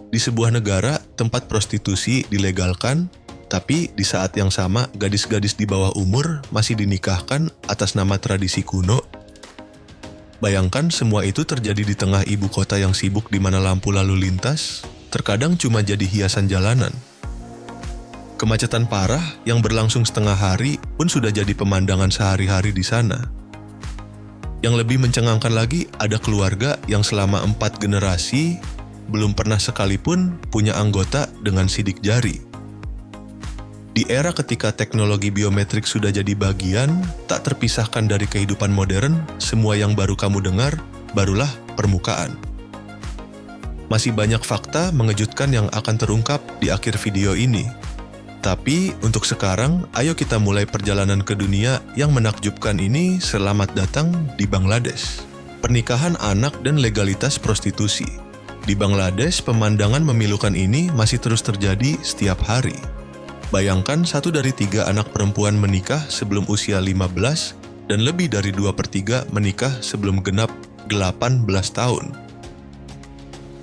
Di sebuah negara, tempat prostitusi dilegalkan, tapi di saat yang sama gadis-gadis di bawah umur masih dinikahkan atas nama tradisi kuno. Bayangkan semua itu terjadi di tengah ibu kota yang sibuk di mana lampu lalu lintas terkadang cuma jadi hiasan jalanan. Kemacetan parah yang berlangsung setengah hari pun sudah jadi pemandangan sehari-hari di sana. Yang lebih mencengangkan lagi, ada keluarga yang selama 4 generasi belum pernah sekalipun punya anggota dengan sidik jari. Di era ketika teknologi biometrik sudah jadi bagian, tak terpisahkan dari kehidupan modern, semua yang baru kamu dengar, barulah permukaan. Masih banyak fakta mengejutkan yang akan terungkap di akhir video ini. Tapi untuk sekarang, ayo kita mulai perjalanan ke dunia yang menakjubkan ini. Selamat datang di Bangladesh. Pernikahan anak dan legalitas prostitusi. Di Bangladesh, pemandangan memilukan ini masih terus terjadi setiap hari. Bayangkan 1 dari 3 anak perempuan menikah sebelum usia 15 dan lebih dari 2/3 menikah sebelum genap 18 tahun.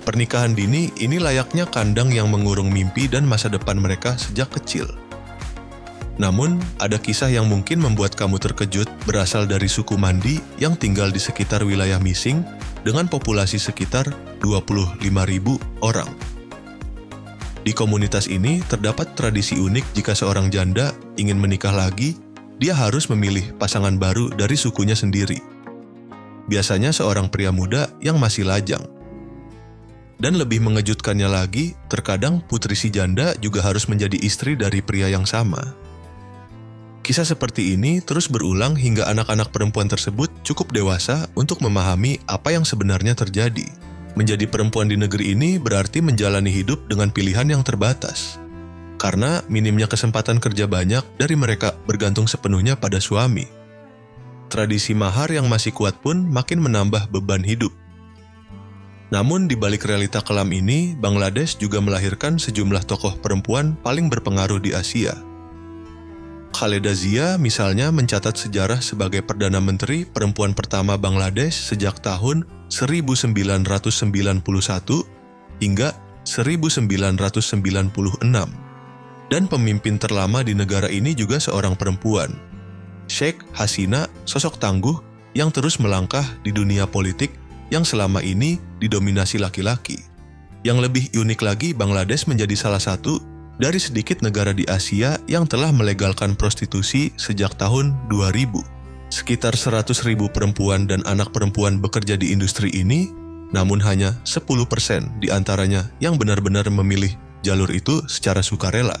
Pernikahan dini ini layaknya kandang yang mengurung mimpi dan masa depan mereka sejak kecil. Namun, ada kisah yang mungkin membuat kamu terkejut berasal dari suku Mandi yang tinggal di sekitar wilayah Mising dengan populasi sekitar 25.000 orang. Di komunitas ini terdapat tradisi unik jika seorang janda ingin menikah lagi, dia harus memilih pasangan baru dari sukunya sendiri. Biasanya seorang pria muda yang masih lajang. Dan lebih mengejutkannya lagi, terkadang putri si janda juga harus menjadi istri dari pria yang sama. Kisah seperti ini terus berulang hingga anak-anak perempuan tersebut cukup dewasa untuk memahami apa yang sebenarnya terjadi. Menjadi perempuan di negeri ini berarti menjalani hidup dengan pilihan yang terbatas. Karena minimnya kesempatan kerja banyak dari mereka bergantung sepenuhnya pada suami. Tradisi mahar yang masih kuat pun makin menambah beban hidup. Namun di balik realita kelam ini, Bangladesh juga melahirkan sejumlah tokoh perempuan paling berpengaruh di Asia. Khaleda Zia misalnya mencatat sejarah sebagai Perdana Menteri perempuan pertama Bangladesh sejak tahun 1991 hingga 1996. Dan pemimpin terlama di negara ini juga seorang perempuan. Sheikh Hasina, sosok tangguh yang terus melangkah di dunia politik yang selama ini didominasi laki-laki. Yang lebih unik lagi, Bangladesh menjadi salah satu dari sedikit negara di Asia yang telah melegalkan prostitusi sejak tahun 2000. Sekitar 100.000 perempuan dan anak perempuan bekerja di industri ini, namun hanya 10% di antaranya yang benar-benar memilih jalur itu secara sukarela.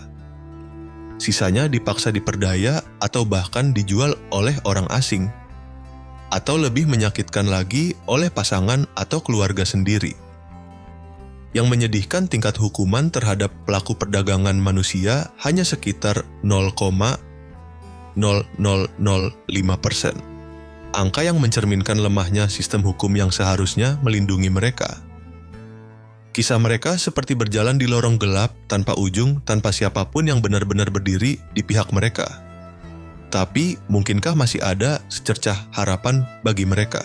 Sisanya dipaksa diperdaya atau bahkan dijual oleh orang asing. Atau lebih menyakitkan lagi oleh pasangan atau keluarga sendiri. Yang menyedihkan, tingkat hukuman terhadap pelaku perdagangan manusia hanya sekitar 0,0005%. Angka yang mencerminkan lemahnya sistem hukum yang seharusnya melindungi mereka. Kisah mereka seperti berjalan di lorong gelap tanpa ujung, tanpa siapapun yang benar-benar berdiri di pihak mereka. Tapi, mungkinkah masih ada secercah harapan bagi mereka?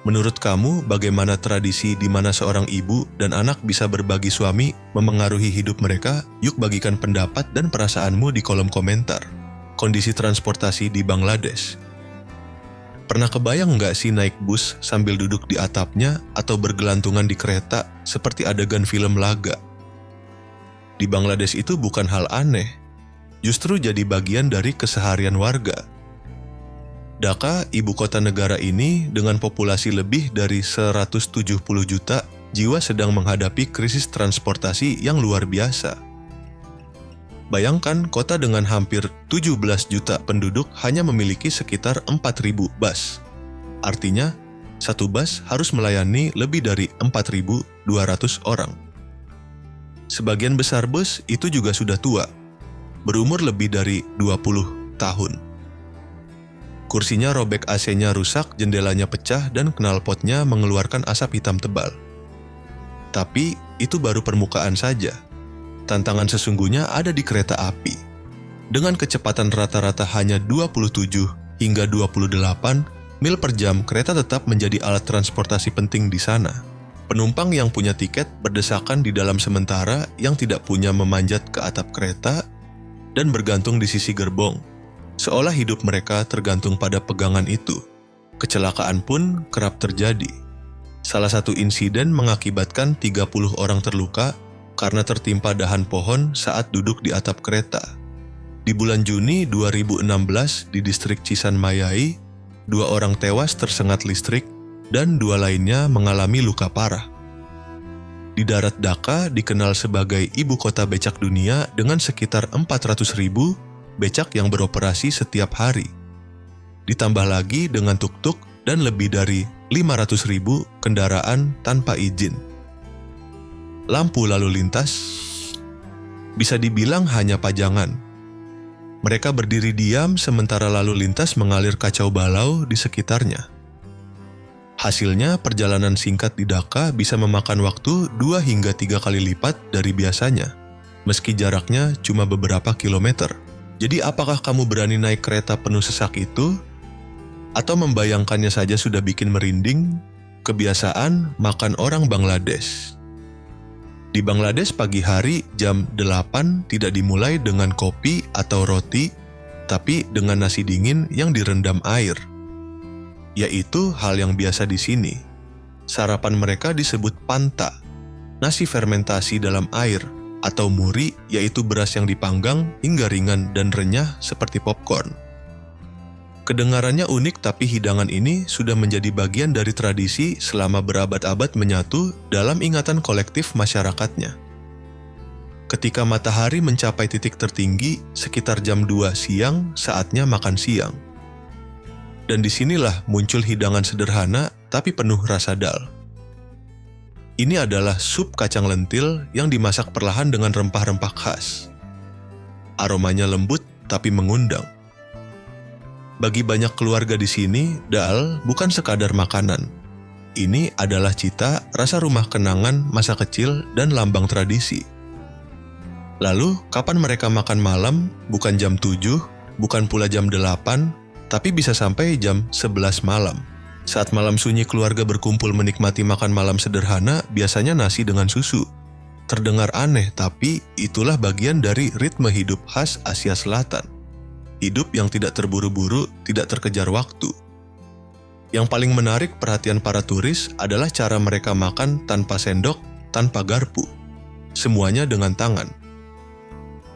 Menurut kamu, bagaimana tradisi di mana seorang ibu dan anak bisa berbagi suami memengaruhi hidup mereka? Yuk bagikan pendapat dan perasaanmu di kolom komentar. Kondisi transportasi di Bangladesh. Pernah kebayang nggak sih naik bus sambil duduk di atapnya atau bergelantungan di kereta seperti adegan film laga? Di Bangladesh itu bukan hal aneh. Justru jadi bagian dari keseharian warga. Dhaka, ibu kota negara ini dengan populasi lebih dari 170 juta jiwa sedang menghadapi krisis transportasi yang luar biasa. Bayangkan kota dengan hampir 17 juta penduduk hanya memiliki sekitar 4.000 bus. Artinya, satu bus harus melayani lebih dari 4.200 orang. Sebagian besar bus itu juga sudah tua, berumur lebih dari 20 tahun. Kursinya robek, AC-nya rusak, jendelanya pecah, dan knalpotnya mengeluarkan asap hitam tebal. Tapi, itu baru permukaan saja. Tantangan sesungguhnya ada di kereta api. Dengan kecepatan rata-rata hanya 27 hingga 28 mil per jam, kereta tetap menjadi alat transportasi penting di sana. Penumpang yang punya tiket berdesakan di dalam sementara yang tidak punya memanjat ke atap kereta dan bergantung di sisi gerbong, seolah hidup mereka tergantung pada pegangan itu. Kecelakaan pun kerap terjadi. Salah satu insiden mengakibatkan 30 orang terluka karena tertimpa dahan pohon saat duduk di atap kereta. Di bulan Juni 2016 di distrik Cisanmayai, 2 orang tewas tersengat listrik dan 2 lainnya mengalami luka parah. Di darat Dhaka dikenal sebagai ibu kota becak dunia dengan sekitar 400.000 becak yang beroperasi setiap hari. Ditambah lagi dengan tuk-tuk dan lebih dari 500.000 kendaraan tanpa izin. Lampu lalu lintas bisa dibilang hanya pajangan. Mereka berdiri diam sementara lalu lintas mengalir kacau balau di sekitarnya. Hasilnya, perjalanan singkat di Dhaka bisa memakan waktu 2 hingga 3 kali lipat dari biasanya, meski jaraknya cuma beberapa kilometer. Jadi apakah kamu berani naik kereta penuh sesak itu? Atau membayangkannya saja sudah bikin merinding? Kebiasaan makan orang Bangladesh. Di Bangladesh pagi hari jam 8 tidak dimulai dengan kopi atau roti, tapi dengan nasi dingin yang direndam air. Yaitu hal yang biasa di sini. Sarapan mereka disebut panta, nasi fermentasi dalam air, atau muri, yaitu beras yang dipanggang hingga ringan dan renyah seperti popcorn. Kedengarannya unik, tapi hidangan ini sudah menjadi bagian dari tradisi selama berabad-abad menyatu dalam ingatan kolektif masyarakatnya. Ketika matahari mencapai titik tertinggi, sekitar jam 2 siang, saatnya makan siang. Dan disinilah muncul hidangan sederhana tapi penuh rasa dal. Ini adalah sup kacang lentil yang dimasak perlahan dengan rempah-rempah khas. Aromanya lembut tapi mengundang. Bagi banyak keluarga di sini, dal bukan sekadar makanan. Ini adalah cita, rasa rumah kenangan, masa kecil, dan lambang tradisi. Lalu, kapan mereka makan malam? Bukan jam 7, bukan pula jam 8, tapi bisa sampai jam 11 malam. Saat malam sunyi keluarga berkumpul menikmati makan malam sederhana, biasanya nasi dengan susu. Terdengar aneh, tapi itulah bagian dari ritme hidup khas Asia Selatan. Hidup yang tidak terburu-buru, tidak terkejar waktu. Yang paling menarik perhatian para turis adalah cara mereka makan tanpa sendok, tanpa garpu. Semuanya dengan tangan.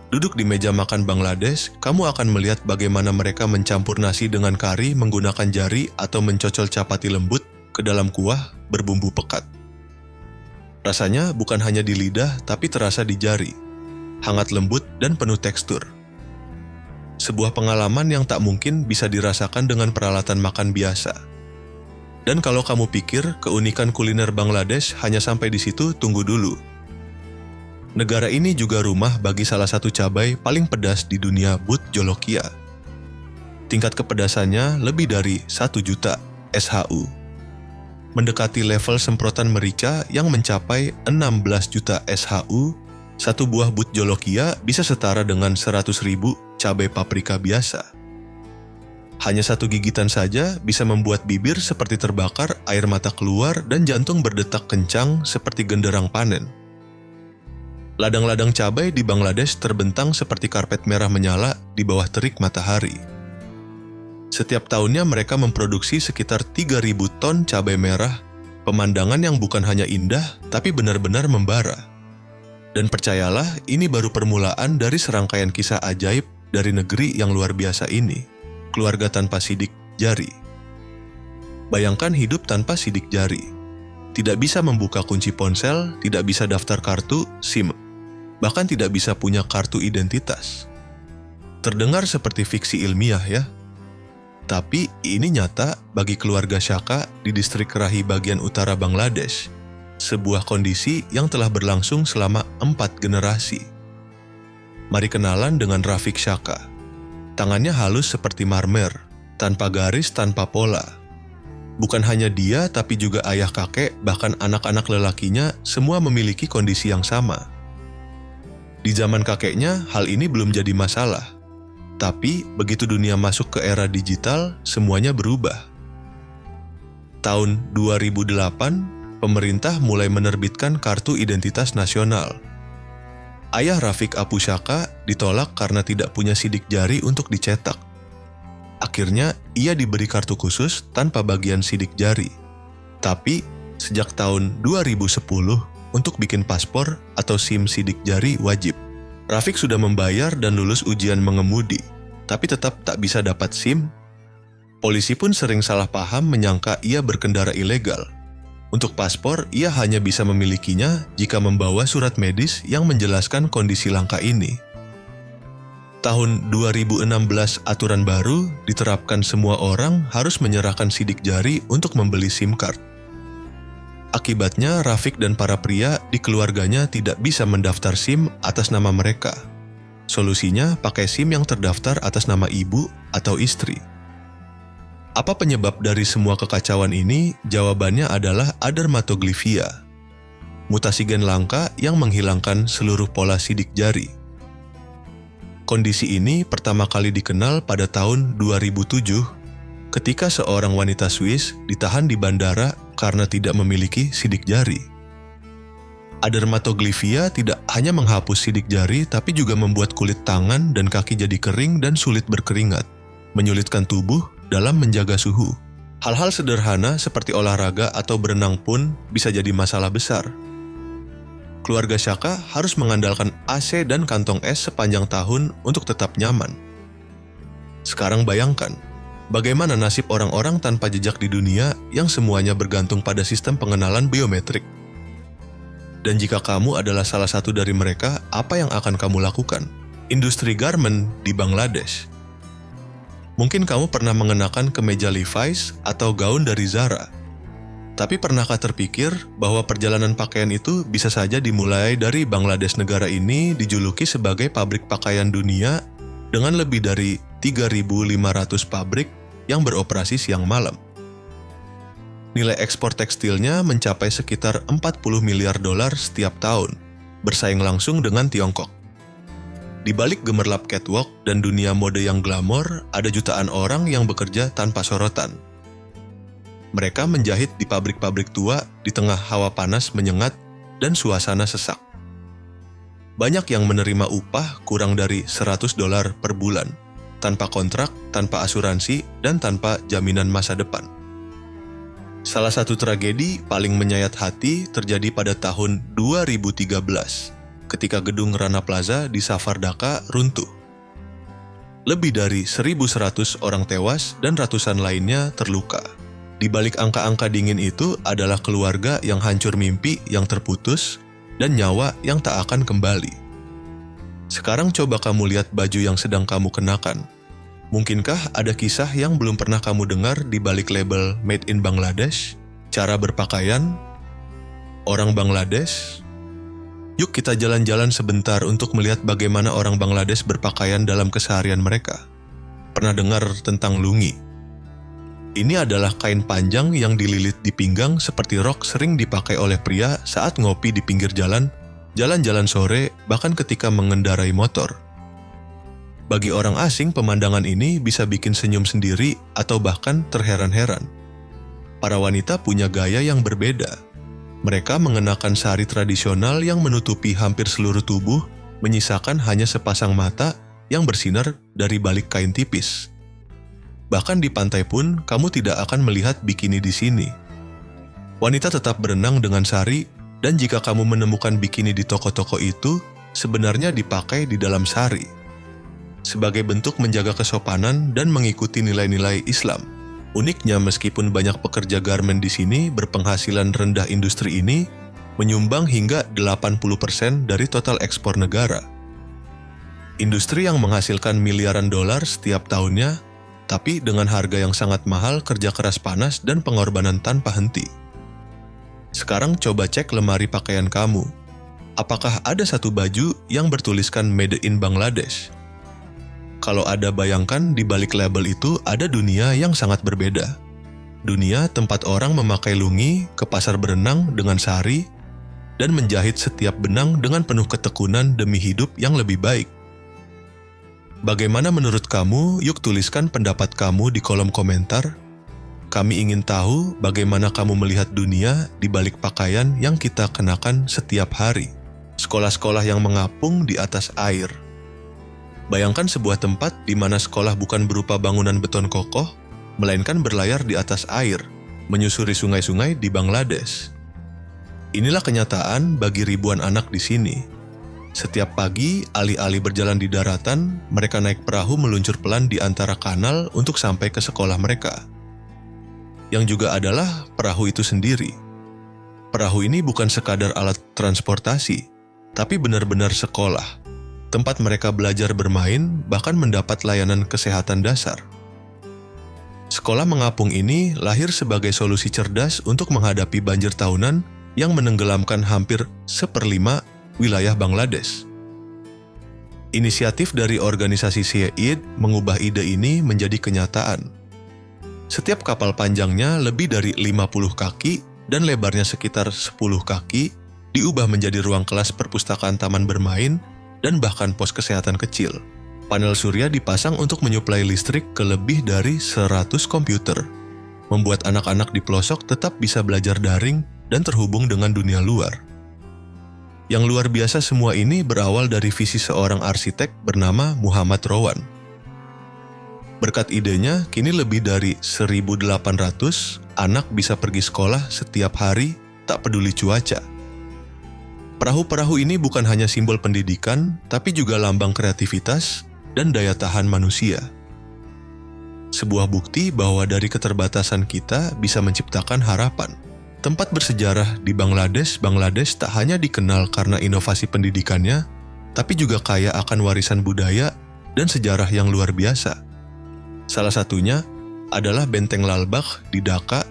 Duduk di meja makan Bangladesh, kamu akan melihat bagaimana mereka mencampur nasi dengan kari menggunakan jari atau mencocol capati lembut ke dalam kuah berbumbu pekat. Rasanya bukan hanya di lidah, tapi terasa di jari. Hangat lembut dan penuh tekstur. Sebuah pengalaman yang tak mungkin bisa dirasakan dengan peralatan makan biasa. Dan kalau kamu pikir keunikan kuliner Bangladesh hanya sampai di situ, tunggu dulu. Negara ini juga rumah bagi salah satu cabai paling pedas di dunia, Bhut Jolokia. Tingkat kepedasannya lebih dari 1 juta SHU. Mendekati level semprotan merica yang mencapai 16 juta SHU, satu buah Bhut Jolokia bisa setara dengan 100.000 cabai paprika biasa. Hanya satu gigitan saja bisa membuat bibir seperti terbakar, air mata keluar, dan jantung berdetak kencang seperti genderang panen. Ladang-ladang cabai di Bangladesh terbentang seperti karpet merah menyala di bawah terik matahari. Setiap tahunnya mereka memproduksi sekitar 3.000 ton cabai merah, pemandangan yang bukan hanya indah, tapi benar-benar membara. Dan percayalah, ini baru permulaan dari serangkaian kisah ajaib dari negeri yang luar biasa ini, keluarga tanpa sidik jari. Bayangkan hidup tanpa sidik jari. Tidak bisa membuka kunci ponsel, tidak bisa daftar kartu, SIM, bahkan tidak bisa punya kartu identitas. Terdengar seperti fiksi ilmiah ya? Tapi ini nyata bagi keluarga Shaka di distrik Rahi bagian utara Bangladesh, sebuah kondisi yang telah berlangsung selama 4 generasi. Mari kenalan dengan Rafiq Shaka. Tangannya halus seperti marmer, tanpa garis, tanpa pola. Bukan hanya dia, tapi juga ayah, kakek, bahkan anak-anak lelakinya semua memiliki kondisi yang sama. Di zaman kakeknya, hal ini belum jadi masalah. Tapi, begitu dunia masuk ke era digital, semuanya berubah. Tahun 2008, pemerintah mulai menerbitkan kartu identitas nasional. Ayah Rafiq Abu Shaka ditolak karena tidak punya sidik jari untuk dicetak. Akhirnya, ia diberi kartu khusus tanpa bagian sidik jari. Tapi, sejak tahun 2010, untuk bikin paspor atau SIM sidik jari wajib. Rafiq sudah membayar dan lulus ujian mengemudi, tapi tetap tak bisa dapat SIM. Polisi pun sering salah paham menyangka ia berkendara ilegal. Untuk paspor, ia hanya bisa memilikinya jika membawa surat medis yang menjelaskan kondisi langka ini. Tahun 2016 aturan baru diterapkan semua orang harus menyerahkan sidik jari untuk membeli SIM card. Akibatnya, Rafiq dan para pria di keluarganya tidak bisa mendaftar SIM atas nama mereka. Solusinya pakai SIM yang terdaftar atas nama ibu atau istri. Apa penyebab dari semua kekacauan ini? Jawabannya adalah adermatoglyphia, mutasi gen langka yang menghilangkan seluruh pola sidik jari. Kondisi ini pertama kali dikenal pada tahun 2007 ketika seorang wanita Swiss ditahan di bandara karena tidak memiliki sidik jari. Adermatoglyphia tidak hanya menghapus sidik jari tapi juga membuat kulit tangan dan kaki jadi kering dan sulit berkeringat, menyulitkan tubuh dalam menjaga suhu. Hal-hal sederhana seperti olahraga atau berenang pun bisa jadi masalah besar. Keluarga Shaka harus mengandalkan AC dan kantong es sepanjang tahun untuk tetap nyaman. Sekarang bayangkan, bagaimana nasib orang-orang tanpa jejak di dunia yang semuanya bergantung pada sistem pengenalan biometrik. Dan jika kamu adalah salah satu dari mereka, apa yang akan kamu lakukan? Industri garment di Bangladesh. Mungkin kamu pernah mengenakan kemeja Levi's atau gaun dari Zara. Tapi pernahkah terpikir bahwa perjalanan pakaian itu bisa saja dimulai dari Bangladesh? Negara ini dijuluki sebagai pabrik pakaian dunia dengan lebih dari 3.500 pabrik yang beroperasi siang malam. Nilai ekspor tekstilnya mencapai sekitar 40 miliar dolar setiap tahun, bersaing langsung dengan Tiongkok. Di balik gemerlap catwalk dan dunia mode yang glamor, ada jutaan orang yang bekerja tanpa sorotan. Mereka menjahit di pabrik-pabrik tua di tengah hawa panas menyengat dan suasana sesak. Banyak yang menerima upah kurang dari $100 per bulan, tanpa kontrak, tanpa asuransi, dan tanpa jaminan masa depan. Salah satu tragedi paling menyayat hati terjadi pada tahun 2013. Ketika gedung Rana Plaza di Safar Dhaka runtuh. Lebih dari 1.100 orang tewas dan ratusan lainnya terluka. Di balik angka-angka dingin itu adalah keluarga yang hancur, mimpi yang terputus, dan nyawa yang tak akan kembali. Sekarang coba kamu lihat baju yang sedang kamu kenakan. Mungkinkah ada kisah yang belum pernah kamu dengar di balik label Made in Bangladesh? Cara berpakaian? Orang Bangladesh? Yuk kita jalan-jalan sebentar untuk melihat bagaimana orang Bangladesh berpakaian dalam keseharian mereka. Pernah dengar tentang lungi? Ini adalah kain panjang yang dililit di pinggang seperti rok sering dipakai oleh pria saat ngopi di pinggir jalan, jalan-jalan sore, bahkan ketika mengendarai motor. Bagi orang asing, pemandangan ini bisa bikin senyum sendiri atau bahkan terheran-heran. Para wanita punya gaya yang berbeda. Mereka mengenakan sari tradisional yang menutupi hampir seluruh tubuh, menyisakan hanya sepasang mata yang bersinar dari balik kain tipis. Bahkan di pantai pun, kamu tidak akan melihat bikini di sini. Wanita tetap berenang dengan sari, dan jika kamu menemukan bikini di toko-toko itu, sebenarnya dipakai di dalam sari. Sebagai bentuk menjaga kesopanan dan mengikuti nilai-nilai Islam. Uniknya, meskipun banyak pekerja garmen di sini, berpenghasilan rendah industri ini menyumbang hingga 80% dari total ekspor negara. Industri yang menghasilkan miliaran dolar setiap tahunnya, tapi dengan harga yang sangat mahal, kerja keras panas, dan pengorbanan tanpa henti. Sekarang coba cek lemari pakaian kamu. Apakah ada satu baju yang bertuliskan Made in Bangladesh? Kalau ada, bayangkan di balik label itu ada dunia yang sangat berbeda. Dunia tempat orang memakai lungi, ke pasar berenang dengan sari, dan menjahit setiap benang dengan penuh ketekunan demi hidup yang lebih baik. Bagaimana menurut kamu? Yuk tuliskan pendapat kamu di kolom komentar. Kami ingin tahu bagaimana kamu melihat dunia di balik pakaian yang kita kenakan setiap hari. Sekolah-sekolah yang mengapung di atas air. Bayangkan sebuah tempat di mana sekolah bukan berupa bangunan beton kokoh, melainkan berlayar di atas air, menyusuri sungai-sungai di Bangladesh. Inilah kenyataan bagi ribuan anak di sini. Setiap pagi, alih-alih berjalan di daratan, mereka naik perahu meluncur pelan di antara kanal untuk sampai ke sekolah mereka. Yang juga adalah perahu itu sendiri. Perahu ini bukan sekadar alat transportasi, tapi benar-benar sekolah, tempat mereka belajar bermain, bahkan mendapat layanan kesehatan dasar. Sekolah mengapung ini lahir sebagai solusi cerdas untuk menghadapi banjir tahunan yang menenggelamkan hampir 1/5 wilayah Bangladesh. Inisiatif dari organisasi Syed mengubah ide ini menjadi kenyataan. Setiap kapal panjangnya lebih dari 50 kaki dan lebarnya sekitar 10 kaki diubah menjadi ruang kelas perpustakaan taman bermain dan bahkan pos kesehatan kecil. Panel surya dipasang untuk menyuplai listrik ke lebih dari 100 komputer, membuat anak-anak di pelosok tetap bisa belajar daring dan terhubung dengan dunia luar. Yang luar biasa semua ini berawal dari visi seorang arsitek bernama Muhammad Rowan. Berkat idenya, kini lebih dari 1.800 anak bisa pergi sekolah setiap hari, tak peduli cuaca. Perahu-perahu ini bukan hanya simbol pendidikan, tapi juga lambang kreativitas dan daya tahan manusia. Sebuah bukti bahwa dari keterbatasan kita bisa menciptakan harapan. Tempat bersejarah di Bangladesh tak hanya dikenal karena inovasi pendidikannya, tapi juga kaya akan warisan budaya dan sejarah yang luar biasa. Salah satunya adalah Benteng Lalbagh di Dhaka,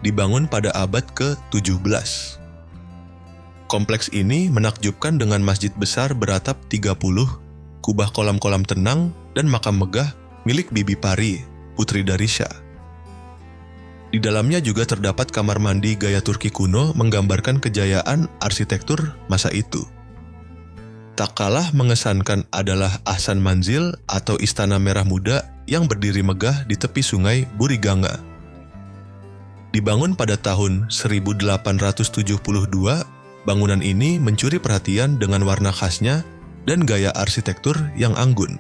dibangun pada abad ke-17. Kompleks ini menakjubkan dengan masjid besar beratap 30, kubah kolam-kolam tenang, dan makam megah milik Bibi Pari, putri dari Shah. Di dalamnya juga terdapat kamar mandi gaya Turki kuno menggambarkan kejayaan arsitektur masa itu. Tak kalah mengesankan adalah Ahsan Manzil atau Istana Merah Muda yang berdiri megah di tepi sungai Buriganga. Dibangun pada tahun 1872, bangunan ini mencuri perhatian dengan warna khasnya dan gaya arsitektur yang anggun.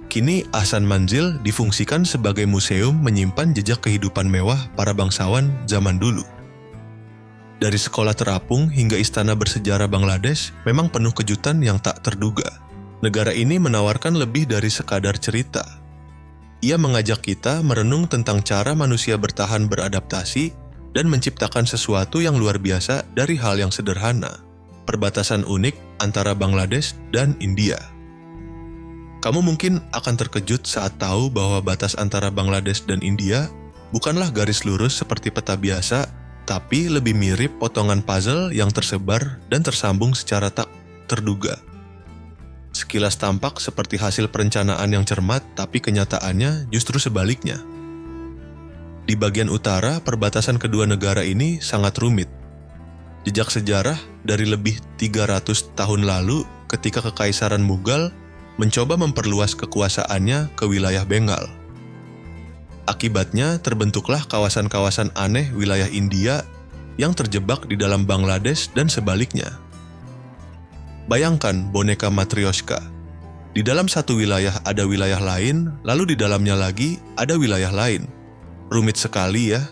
Kini Ahsan Manzil difungsikan sebagai museum menyimpan jejak kehidupan mewah para bangsawan zaman dulu. Dari sekolah terapung hingga istana bersejarah Bangladesh memang penuh kejutan yang tak terduga. Negara ini menawarkan lebih dari sekadar cerita. Ia mengajak kita merenung tentang cara manusia bertahan beradaptasi dan menciptakan sesuatu yang luar biasa dari hal yang sederhana. Perbatasan unik antara Bangladesh dan India. Kamu mungkin akan terkejut saat tahu bahwa batas antara Bangladesh dan India bukanlah garis lurus seperti peta biasa, tapi lebih mirip potongan puzzle yang tersebar dan tersambung secara tak terduga. Sekilas tampak seperti hasil perencanaan yang cermat, tapi kenyataannya justru sebaliknya. Di bagian utara, perbatasan kedua negara ini sangat rumit. Jejak sejarah dari lebih 300 tahun lalu ketika Kekaisaran Mughal mencoba memperluas kekuasaannya ke wilayah Bengal. Akibatnya terbentuklah kawasan-kawasan aneh wilayah India yang terjebak di dalam Bangladesh dan sebaliknya. Bayangkan boneka Matryoshka. Di dalam satu wilayah ada wilayah lain, lalu di dalamnya lagi ada wilayah lain. Rumit sekali ya.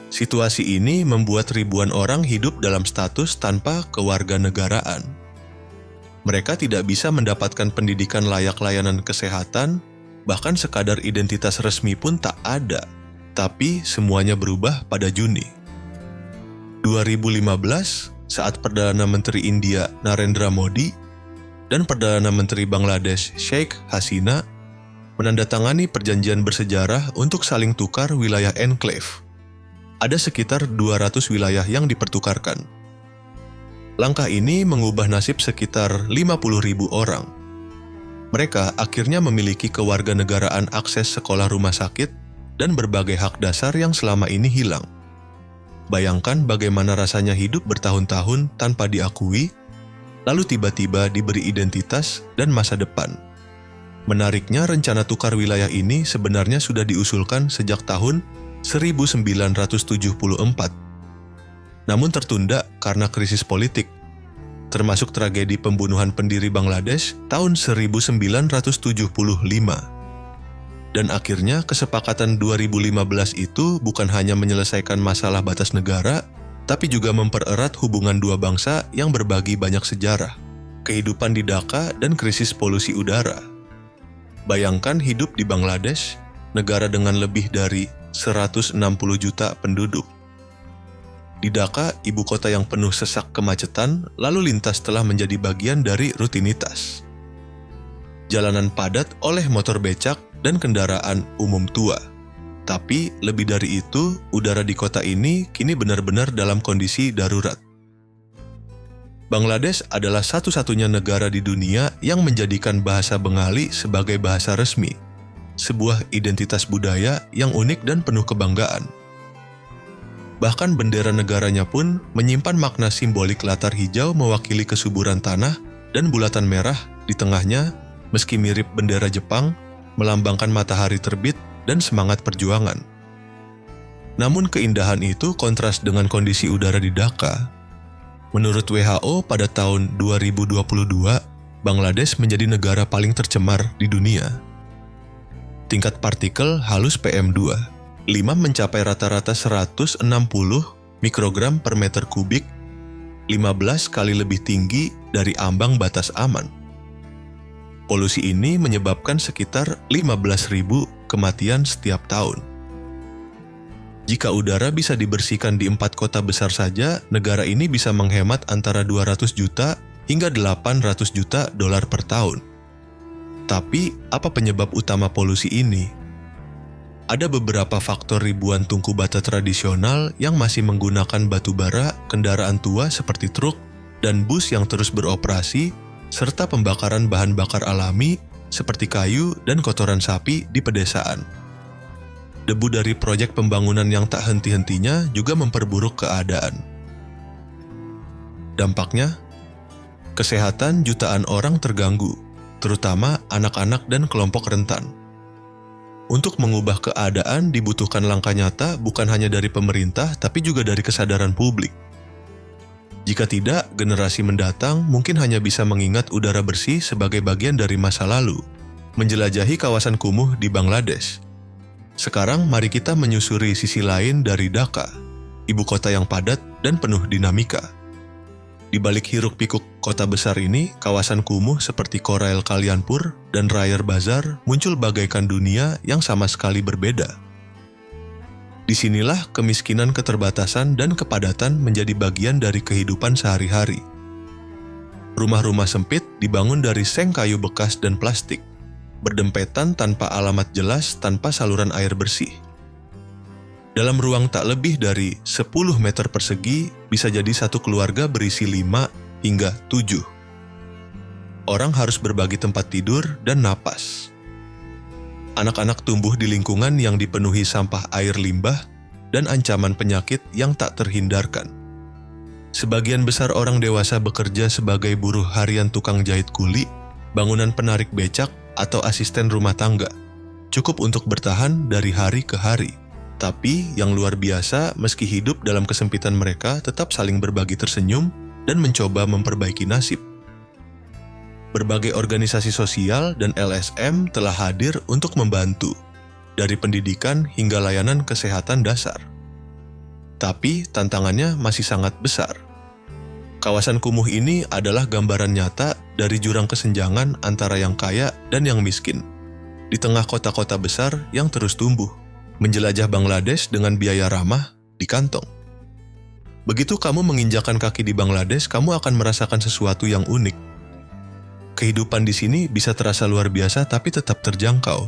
Situasi ini membuat ribuan orang hidup dalam status tanpa kewarganegaraan. Mereka tidak bisa mendapatkan pendidikan layak layanan kesehatan, bahkan sekadar identitas resmi pun tak ada. Tapi semuanya berubah pada Juni 2015 saat Perdana Menteri India Narendra Modi dan Perdana Menteri Bangladesh Sheikh Hasina menandatangani perjanjian bersejarah untuk saling tukar wilayah enklave. Ada sekitar 200 wilayah yang dipertukarkan. Langkah ini mengubah nasib sekitar 50.000 orang. Mereka akhirnya memiliki kewarganegaraan, akses sekolah, rumah sakit, dan berbagai hak dasar yang selama ini hilang. Bayangkan bagaimana rasanya hidup bertahun-tahun tanpa diakui, lalu tiba-tiba diberi identitas dan masa depan. Menariknya, rencana tukar wilayah ini sebenarnya sudah diusulkan sejak tahun 1974. Namun tertunda karena krisis politik, termasuk tragedi pembunuhan pendiri Bangladesh tahun 1975. Dan akhirnya kesepakatan 2015 itu bukan hanya menyelesaikan masalah batas negara, tapi juga mempererat hubungan dua bangsa yang berbagi banyak sejarah, kehidupan di Dhaka, dan krisis polusi udara. Bayangkan hidup di Bangladesh, negara dengan lebih dari 160 juta penduduk. Di Dhaka, ibu kota yang penuh sesak kemacetan, lalu lintas telah menjadi bagian dari rutinitas. Jalanan padat oleh motor becak dan kendaraan umum tua. Tapi lebih dari itu, udara di kota ini kini benar-benar dalam kondisi darurat. Bangladesh adalah satu-satunya negara di dunia yang menjadikan bahasa Bengali sebagai bahasa resmi, sebuah identitas budaya yang unik dan penuh kebanggaan. Bahkan bendera negaranya pun menyimpan makna simbolik latar hijau mewakili kesuburan tanah dan bulatan merah di tengahnya, meski mirip bendera Jepang, melambangkan matahari terbit dan semangat perjuangan. Namun keindahan itu kontras dengan kondisi udara di Dhaka. Menurut WHO pada tahun 2022, Bangladesh menjadi negara paling tercemar di dunia. Tingkat partikel halus PM2, 5 mencapai rata-rata 160 mikrogram per meter kubik, 15 kali lebih tinggi dari ambang batas aman. Polusi ini menyebabkan sekitar 15.000 kematian setiap tahun. Jika udara bisa dibersihkan di 4 kota besar saja, negara ini bisa menghemat antara 200 juta hingga 800 juta dolar per tahun. Tapi, apa penyebab utama polusi ini? Ada beberapa faktor ribuan tungku bata tradisional yang masih menggunakan batu bara, kendaraan tua seperti truk, dan bus yang terus beroperasi, serta pembakaran bahan bakar alami seperti kayu dan kotoran sapi di pedesaan. Debu dari proyek pembangunan yang tak henti-hentinya juga memperburuk keadaan. Dampaknya, kesehatan jutaan orang terganggu, terutama anak-anak dan kelompok rentan. Untuk mengubah keadaan dibutuhkan langkah nyata bukan hanya dari pemerintah tapi juga dari kesadaran publik. Jika tidak, generasi mendatang mungkin hanya bisa mengingat udara bersih sebagai bagian dari masa lalu, menjelajahi kawasan kumuh di Bangladesh. Sekarang mari kita menyusuri sisi lain dari Dhaka, ibu kota yang padat dan penuh dinamika. Di balik hiruk-pikuk kota besar ini, kawasan kumuh seperti Korail Kalyanpur dan Rayer Bazar muncul bagaikan dunia yang sama sekali berbeda. Disinilah kemiskinan, keterbatasan, dan kepadatan menjadi bagian dari kehidupan sehari-hari. Rumah-rumah sempit dibangun dari seng kayu bekas dan plastik, berdempetan tanpa alamat jelas, tanpa saluran air bersih. Dalam ruang tak lebih dari 10 meter persegi, bisa jadi satu keluarga berisi 5 hingga 7. Orang harus berbagi tempat tidur dan napas. Anak-anak tumbuh di lingkungan yang dipenuhi sampah air limbah dan ancaman penyakit yang tak terhindarkan. Sebagian besar orang dewasa bekerja sebagai buruh harian, tukang jahit kuli, bangunan penarik becak, atau asisten rumah tangga, cukup untuk bertahan dari hari ke hari. Tapi yang luar biasa, meski hidup dalam kesempitan mereka tetap saling berbagi, tersenyum, dan mencoba memperbaiki nasib. Berbagai organisasi sosial dan LSM telah hadir untuk membantu, dari pendidikan hingga layanan kesehatan dasar. Tapi tantangannya masih sangat besar. Kawasan kumuh ini adalah gambaran nyata dari jurang kesenjangan antara yang kaya dan yang miskin, di tengah kota-kota besar yang terus tumbuh. Menjelajah Bangladesh dengan biaya ramah di kantong. Begitu kamu menginjakan kaki di Bangladesh, kamu akan merasakan sesuatu yang unik. Kehidupan di sini bisa terasa luar biasa tapi tetap terjangkau.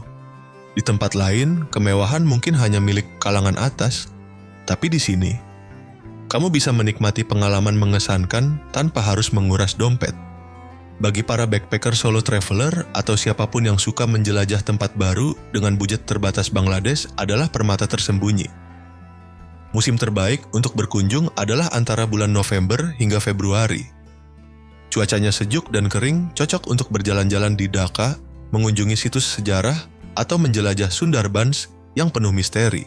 Di tempat lain, kemewahan mungkin hanya milik kalangan atas, tapi di sini, kamu bisa menikmati pengalaman mengesankan tanpa harus menguras dompet. Bagi para backpacker solo traveler atau siapapun yang suka menjelajah tempat baru dengan budget terbatas, Bangladesh adalah permata tersembunyi. Musim terbaik untuk berkunjung adalah antara bulan November hingga Februari. Cuacanya sejuk dan kering, cocok untuk berjalan-jalan di Dhaka mengunjungi situs sejarah, atau menjelajah Sundarbans yang penuh misteri.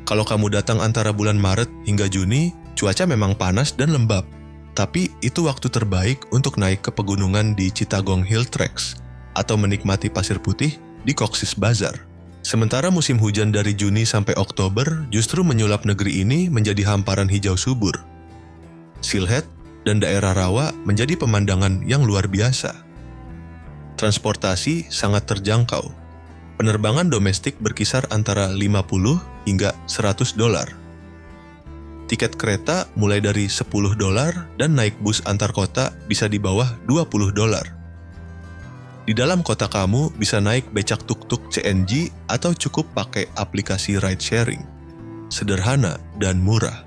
Kalau kamu datang antara bulan Maret hingga Juni, cuaca memang panas dan lembab. Tapi itu waktu terbaik untuk naik ke pegunungan di Chittagong Hill Tracks atau menikmati pasir putih di Cox's Bazar. Sementara musim hujan dari Juni sampai Oktober justru menyulap negeri ini menjadi hamparan hijau subur. Sylhet dan daerah rawa menjadi pemandangan yang luar biasa. Transportasi sangat terjangkau. Penerbangan domestik berkisar antara 50 hingga $100. Tiket kereta mulai dari $10 dan naik bus antar kota bisa di bawah $20. Di dalam kota kamu bisa naik becak tuk-tuk CNG atau cukup pakai aplikasi ride sharing. Sederhana dan murah.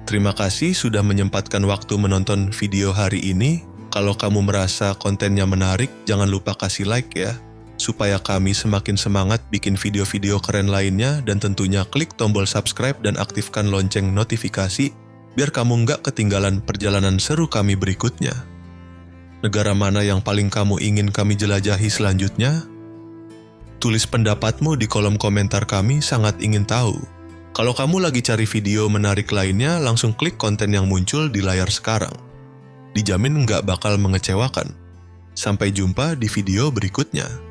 Terima kasih sudah menyempatkan waktu menonton video hari ini. Kalau kamu merasa kontennya menarik, jangan lupa kasih like ya, supaya kami semakin semangat bikin video-video keren lainnya, dan tentunya klik tombol subscribe dan aktifkan lonceng notifikasi biar kamu nggak ketinggalan perjalanan seru kami berikutnya. Negara mana yang paling kamu ingin kami jelajahi selanjutnya? Tulis pendapatmu di kolom komentar, kami sangat ingin tahu. Kalau kamu lagi cari video menarik lainnya, langsung klik konten yang muncul di layar sekarang. Dijamin nggak bakal mengecewakan. Sampai jumpa di video berikutnya.